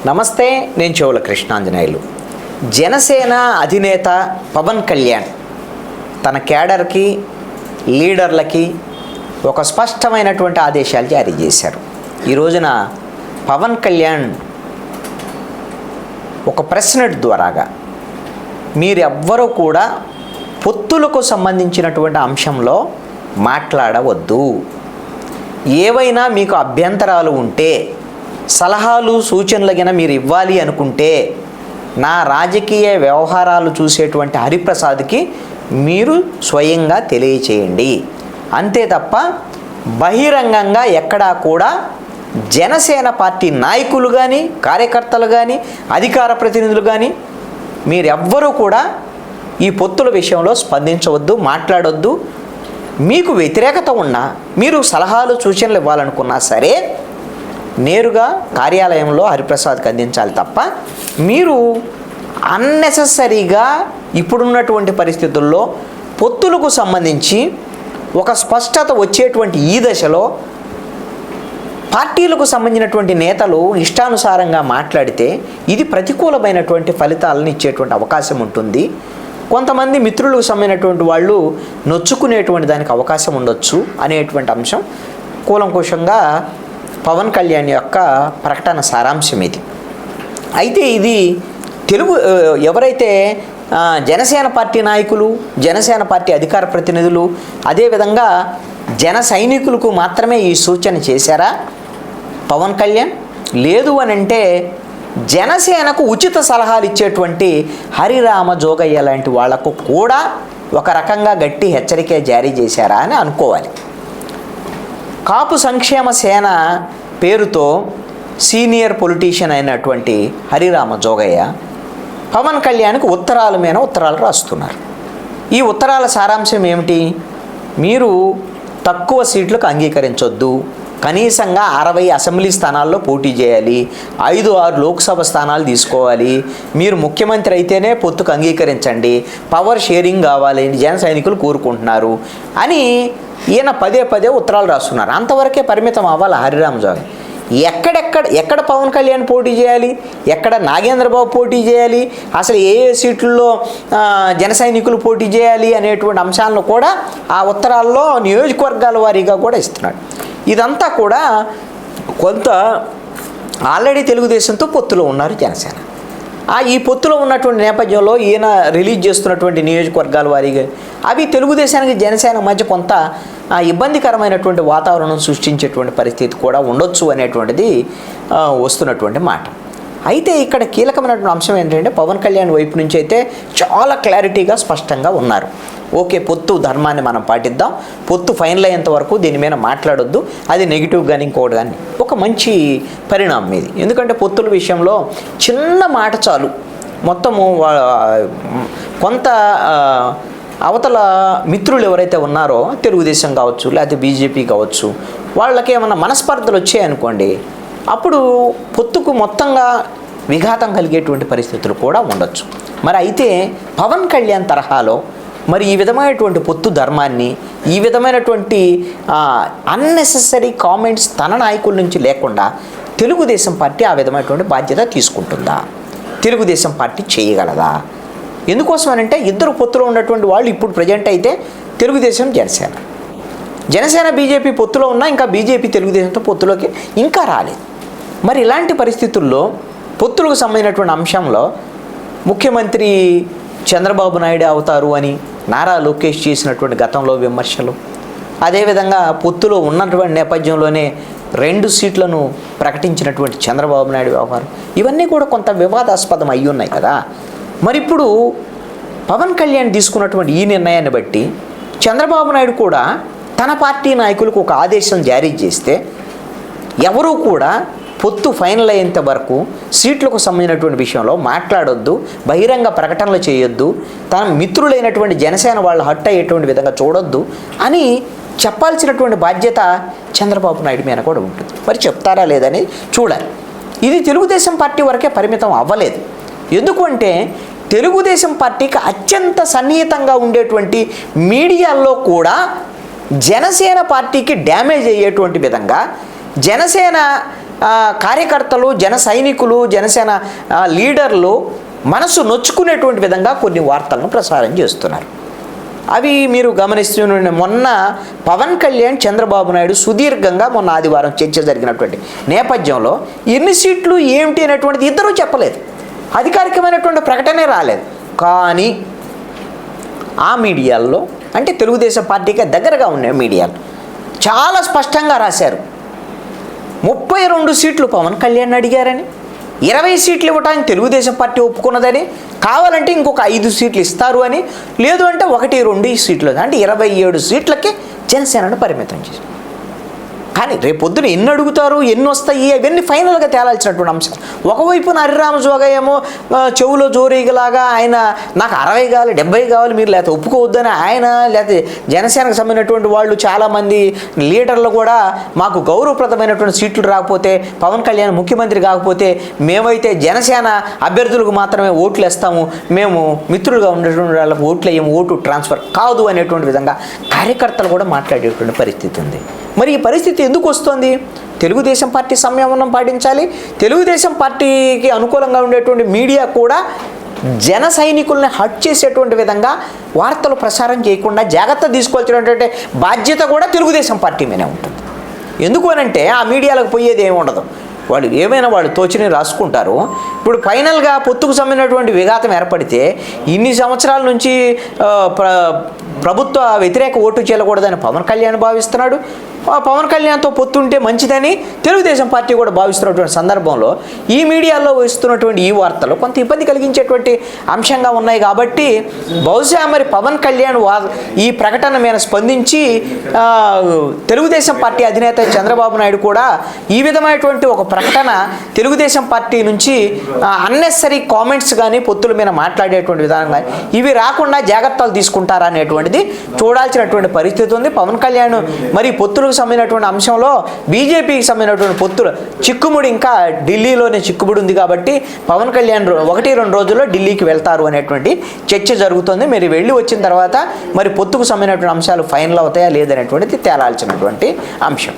నమస్తే, నేను చెవుల కృష్ణాంజనేయులు. జనసేన అధినేత పవన్ కళ్యాణ్ తన కేడర్కి, లీడర్లకి ఒక స్పష్టమైనటువంటి ఆదేశాలు జారీ చేశారు. ఈ రోజున పవన్ కళ్యాణ్ ఒక ప్రెస్ నెట్ ద్వారాగా మీరెవ్వరూ కూడా పొత్తులకు సంబంధించినటువంటి అంశంలో మాట్లాడవద్దు, ఏవైనా మీకు అభ్యంతరాలు ఉంటే సలహాలు సూచనలు గిన మీరు ఇవ్వాలి అనుకుంటే నా రాజకీయ వ్యవహారాలు చూసేటువంటి హరిప్రసాద్కి మీరు స్వయంగా తెలియచేయండి. అంతే తప్ప బహిరంగంగా ఎక్కడా కూడా జనసేన పార్టీ నాయకులు కానీ, కార్యకర్తలు కానీ, అధికార ప్రతినిధులు కానీ మీరెవ్వరూ కూడా ఈ పొత్తుల విషయంలో స్పందించవద్దు, మాట్లాడొద్దు. మీకు వ్యతిరేకత ఉన్నా, మీరు సలహాలు సూచనలు ఇవ్వాలనుకున్నా సరే నేరుగా కార్యాలయంలో హరిప్రసాద్కి అందించాలి తప్ప మీరు అన్నెసెసరీగా ఇప్పుడున్నటువంటి పరిస్థితుల్లో పొత్తులకు సంబంధించి ఒక స్పష్టత వచ్చేటువంటి ఈ దశలో పార్టీలకు సంబంధించినటువంటి నేతలు ఇష్టానుసారంగా మాట్లాడితే ఇది ప్రతికూలమైనటువంటి ఫలితాలను ఇచ్చేటువంటి అవకాశం ఉంటుంది. కొంతమంది మిత్రులకు సంబంధించినటువంటి వాళ్ళు నొచ్చుకునేటువంటి దానికి అవకాశం ఉండొచ్చు అనేటువంటి అంశం కూలంకుషంగా పవన్ కళ్యాణ్ యొక్క ప్రకటన సారాంశం ఇది. అయితే ఇది ఎవరైతే జనసేన పార్టీ నాయకులు, జనసేన పార్టీ అధికార ప్రతినిధులు, అదేవిధంగా జన సైనికులకు మాత్రమే ఈ సూచన చేశారా పవన్ కళ్యాణ్? లేదు అని అంటే జనసేనకు ఉచిత సలహాలు ఇచ్చేటువంటి హరిరామ జోగయ్య లాంటి వాళ్లకు కూడా ఒక రకంగా గట్టి హెచ్చరిక జారీ చేశారా అని అనుకోవాలి. కాపు సంక్షేమ సేన పేరుతో సీనియర్ పొలిటీషియన్ అయినటువంటి హరిరామ జోగయ్య పవన్ కళ్యాణ్కి ఉత్తరాల మీద ఉత్తరాలు రాస్తున్నారు. ఈ ఉత్తరాల సారాంశం ఏమిటి? మీరు తక్కువ సీట్లకు అంగీకరించొద్దు, కనీసంగా 60 అసెంబ్లీ స్థానాల్లో పోటీ చేయాలి, 5-6 లోక్సభ స్థానాలు తీసుకోవాలి, మీరు ముఖ్యమంత్రి అయితేనే పొత్తుకు అంగీకరించండి, పవర్ షేరింగ్ కావాలి జన సైనికులు కోరుకుంటున్నారు అని ఈయన పదే ఉత్తరాలు రాస్తున్నారు. అంతవరకే పరిమితం అవ్వాలి హరిరామ జోగయ్య. ఎక్కడ పవన్ కళ్యాణ్ పోటీ చేయాలి, ఎక్కడ నాగేంద్రబాబు పోటీ చేయాలి, అసలు ఏ సీట్లలో జన సైనికులు పోటీ చేయాలి అనేటువంటి అంశాలను కూడా ఆ ఉత్తరాల్లో నియోజకవర్గాల వారీగా కూడా ఇస్తున్నాడు. ఇదంతా కూడా కొంత ఆల్రెడీ తెలుగుదేశంతో పొత్తులో ఉన్నారు జనసేన. ఈ పొత్తులో ఉన్నటువంటి నేపథ్యంలో ఈయన రిలీజ్ చేస్తున్నటువంటి నియోజకవర్గాల వారీగా అవి తెలుగుదేశానికి జనసేన మధ్య కొంత ఇబ్బందికరమైనటువంటి వాతావరణం సృష్టించేటువంటి పరిస్థితి కూడా ఉండొచ్చు అనేటువంటిది వస్తున్నటువంటి మాట. అయితే ఇక్కడ కీలకమైనటువంటి అంశం ఏంటంటే పవన్ కళ్యాణ్ వైపు నుంచి అయితే చాలా క్లారిటీగా స్పష్టంగా ఉన్నారు. ఓకే, పొత్తు ధర్మాన్ని మనం పాటిద్దాం, పొత్తు ఫైనల్ అయ్యేంత వరకు దీని మీద మాట్లాడొద్దు, అది నెగిటివ్ కానీ ఇంకోటి కానీ ఒక మంచి పరిణామం ఇది. ఎందుకంటే పొత్తుల విషయంలో చిన్న మాట చాలు మొత్తము కొంత అవతల మిత్రులు ఎవరైతే ఉన్నారో తెలుగుదేశం కావచ్చు, లేకపోతే బీజేపీ కావచ్చు, వాళ్ళకి ఏమన్నా మనస్పర్ధలు వచ్చాయనుకోండి, అప్పుడు పొత్తుకు మొత్తంగా విఘాతం కలిగేటువంటి పరిస్థితులు కూడా ఉండొచ్చు. మరి అయితే పవన్ కళ్యాణ్ తరహాలో మరి ఈ విధమైనటువంటి పొత్తు ధర్మాన్ని, ఈ విధమైనటువంటి అన్నెసెసరీ కామెంట్స్ తన నాయకుల నుంచి లేకుండా తెలుగుదేశం పార్టీ ఆ విధమైనటువంటి బాధ్యత తీసుకుంటుందా? తెలుగుదేశం పార్టీ చేయగలదా? ఎందుకోసం అనంటే ఇద్దరు పొత్తులో ఉన్నటువంటి వాళ్ళు ఇప్పుడు ప్రజెంట్ అయితే తెలుగుదేశం, జనసేన బీజేపీ పొత్తులో ఉన్నా ఇంకా బీజేపీ తెలుగుదేశంతో పొత్తులోకి ఇంకా రాలేదు. మరి ఇలాంటి పరిస్థితుల్లో పొత్తులకు సంబంధించినటువంటి అంశంలో ముఖ్యమంత్రి చంద్రబాబు నాయుడు అవుతారు అని నారా లోకేష్ చేసినటువంటి గతంలో విమర్శలు, అదేవిధంగా పొత్తులో ఉన్నటువంటి నేపథ్యంలోనే 2 సీట్లను ప్రకటించినటువంటి చంద్రబాబు నాయుడు వ్యవహారం, ఇవన్నీ కూడా కొంత వివాదాస్పదం అయ్యి ఉన్నాయి కదా. మరి ఇప్పుడు పవన్ కళ్యాణ్ తీసుకున్నటువంటి ఈ నిర్ణయాన్ని బట్టి చంద్రబాబు నాయుడు కూడా తన పార్టీ నాయకులకు ఒక ఆదేశం జారీ చేస్తే ఎవరూ కూడా పొత్తు ఫైనల్ అయ్యేంత వరకు సీట్లకు సంబంధించినటువంటి విషయంలో మాట్లాడొద్దు, బహిరంగ ప్రకటనలు చేయొద్దు, తన మిత్రులైనటువంటి జనసేన వాళ్ళు హట్ అయ్యేటువంటి విధంగా చూడొద్దు అని చెప్పాల్సినటువంటి బాధ్యత చంద్రబాబు నాయుడు మీద కూడా ఉంటుంది. మరి చెప్తారా లేదని చూడాలి. ఇది తెలుగుదేశం పార్టీ వరకే పరిమితం అవ్వలేదు. ఎందుకు అంటే తెలుగుదేశం పార్టీకి అత్యంత సన్నిహితంగా ఉండేటువంటి మీడియాల్లో కూడా జనసేన పార్టీకి డ్యామేజ్ అయ్యేటువంటి విధంగా జనసేన కార్యకర్తలు, జన సైనికులు, జనసేన లీడర్లు మనసు నొచ్చుకునేటువంటి విధంగా కొన్ని వార్తలను ప్రసారం చేస్తున్నారు. అవి మీరు గమనిస్తున్న మొన్న పవన్ కళ్యాణ్, చంద్రబాబు నాయుడు సుదీర్ఘంగా మొన్న ఆదివారం చర్చ జరిగినటువంటి నేపథ్యంలో ఎన్ని సీట్లు ఏమిటి అనేటువంటిది ఇద్దరూ చెప్పలేదు. అధికారికమైనటువంటి ప్రకటనే రాలేదు. కానీ ఆ మీడియాల్లో, అంటే తెలుగుదేశం పార్టీకి దగ్గరగా ఉన్న మీడియాలు చాలా స్పష్టంగా రాశారు. 32 సీట్లు పవన్ కళ్యాణ్ అడిగారని, 20 సీట్లు ఇవ్వడానికి తెలుగుదేశం పార్టీ ఒప్పుకున్నదని, కావాలంటే ఇంకొక 5 సీట్లు ఇస్తారు అని, లేదు అంటే 1-2 సీట్లు, అంటే 27 సీట్లకి జనసేనను పరిమితం చేశారు. కానీ రేపొద్దున ఎన్ని అడుగుతారు, ఎన్ని వస్తాయి, అవన్నీ ఫైనల్గా తేలాల్సినటువంటి అంశం. ఒకవైపున హరిరామ జోగ ఏమో చెవులో జోరీగలాగా ఆయన నాకు 60 కావాలి, 70 కావాలి, మీరు లేకపోతే ఒప్పుకోవద్దని ఆయన, లేకపోతే జనసేనకు సంబంధించినటువంటి వాళ్ళు చాలామంది లీడర్లు కూడా మాకు గౌరవప్రదమైనటువంటి సీట్లు రాకపోతే, పవన్ కళ్యాణ్ ముఖ్యమంత్రి కాకపోతే మేమైతే జనసేన అభ్యర్థులకు మాత్రమే ఓట్లు వేస్తాము, మేము మిత్రులుగా ఉన్నటువంటి వాళ్ళకి ఓట్లు వేయము, ఓటు ట్రాన్స్ఫర్ కాదు అనేటువంటి విధంగా కార్యకర్తలు కూడా మాట్లాడేటువంటి పరిస్థితి ఉంది. మరి ఈ పరిస్థితి ఎందుకు వస్తుంది? తెలుగుదేశం పార్టీ సంయమనం పాటించాలి. తెలుగుదేశం పార్టీకి అనుకూలంగా ఉండేటువంటి మీడియా కూడా జన సైనికుల్ని హట్ చేసేటువంటి విధంగా వార్తలు ప్రసారం చేయకుండా జాగ్రత్త తీసుకోవాల్సినటువంటి బాధ్యత కూడా తెలుగుదేశం పార్టీ మీదే ఉంటుంది. ఎందుకు అనంటే ఆ మీడియాలకు పోయేది ఏమి ఉండదు. వాళ్ళు ఏమైనా వాళ్ళు తోచిని రాసుకుంటారు. ఇప్పుడు ఫైనల్గా పొత్తుకు సంబంధించినటువంటి విఘాతం ఏర్పడితే ఇన్ని సంవత్సరాల నుంచి ప్రభుత్వ వ్యతిరేక ఓటు చేయకూడదని పవన్ కళ్యాణ్ భావిస్తున్నాడు. పవన్ కళ్యాణ్తో పొత్తుంటే మంచిదని తెలుగుదేశం పార్టీ కూడా భావిస్తున్నటువంటి సందర్భంలో ఈ మీడియాలో వస్తున్నటువంటి ఈ వార్తలు కొంత ఇబ్బంది కలిగించేటువంటి అంశంగా ఉన్నాయి. కాబట్టి బహుశా మరి పవన్ కళ్యాణ్ ఈ ప్రకటన మీద స్పందించి తెలుగుదేశం పార్టీ అధినేత చంద్రబాబు నాయుడు కూడా ఈ విధమైనటువంటి ఒక ప్రకటన తెలుగుదేశం పార్టీ నుంచి అన్నెసరీ కామెంట్స్ కానీ పొత్తుల మీద మాట్లాడేటువంటి విధానం కానీ ఇవి రాకుండా జాగ్రత్తలు తీసుకుంటారా అనేటువంటిది చూడాల్సినటువంటి పరిస్థితి ఉంది. పవన్ కళ్యాణ్ మరి పొత్తులకు సంబంధించినటువంటి అంశంలో బీజేపీకి సంబంధించినటువంటి పొత్తులు చిక్కుముడి ఇంకా ఢిల్లీలోనే చిక్కుముడి ఉంది. కాబట్టి పవన్ కళ్యాణ్ 1-2 రోజుల్లో ఢిల్లీకి వెళ్తారు అనేటువంటి చర్చ జరుగుతుంది. మరి వెళ్ళి వచ్చిన తర్వాత మరి పొత్తుకు సంబంధించినటువంటి అంశాలు ఫైనల్ అవుతాయా లేదనేటువంటిది తేలాల్సినటువంటి అంశం.